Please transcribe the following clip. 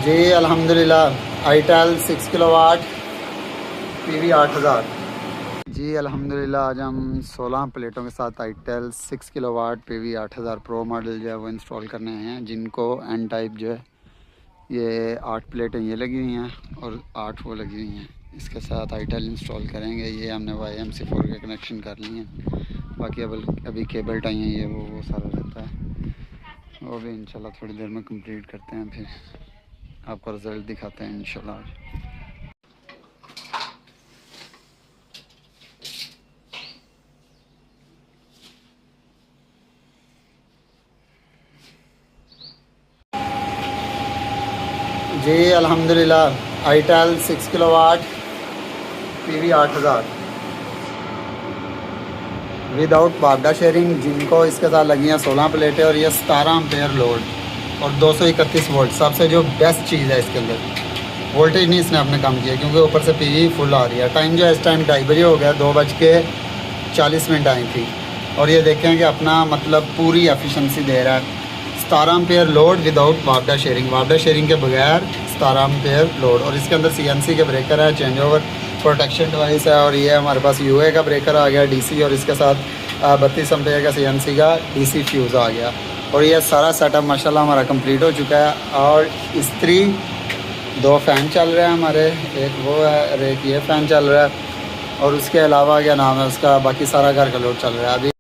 जी अल्हम्दुलिल्लाह itel 6 kilowatt PV 8000। जी अल्हम्दुलिल्लाह आज हम 16 प्लेटों के साथ itel 6 kilowatt PV 8000 pro model जो है वो इंस्टॉल करने आए हैं, जिनको एन टाइप जो है ये 8 प्लेटें ये लगी हुई हैं और 8 वो लगी हुई हैं। इसके साथ आईटेल इंस्टॉल करेंगे। ये हमने YMC4 के कनेक्शन कर लिए हैं, बाकी अभी केबल टाई हैं, ये वो सारा रहता है, वो भी इंशाल्लाह थोड़ी देर में कंप्लीट करते हैं, फिर आपको रिज़ल्ट दिखाते हैं इंशाल्लाह। जी अल्हम्दुलिल्लाह आईटेल 6 किलोवाट पीवी 8000 विदाउट बाबडा शेयरिंग, जिनको इसके साथ लगी हैं 16 प्लेटें और ये 17 एम्पेयर लोड और 231 वोल्ट। सबसे जो बेस्ट चीज़ है इसके अंदर वोल्टेज नहीं इसने अपने कम किया, क्योंकि ऊपर से पीवी फुल आ रही है। टाइम जो है इस टाइम 2:30 बजे हो गया, 2:40 आई थी और ये देखें कि अपना मतलब पूरी एफिशिएंसी दे रहा है। 17 एम्पेयर लोड विदाउट बाबडा शेयरिंग, बाबडा शेयरिंग के बगैर 17 एम्पेयर लोड। और इसके अंदर CNC के ब्रेकर है, चेंज ओवर प्रोटेक्शन डिवाइस है, और ये हमारे पास UA का ब्रेकर आ गया DC, और इसके साथ 32 एम्पेयर का CNC का DC फ्यूज़ आ गया। और ये सारा सेटअप माशाल्लाह हमारा कंप्लीट हो चुका है। और इस्त्री 2 फ़ैन चल रहे हैं हमारे, एक वो है और एक ये फ़ैन चल रहा है, और उसके अलावा क्या नाम है उसका, बाकी सारा घर का लोड चल रहा है। अभी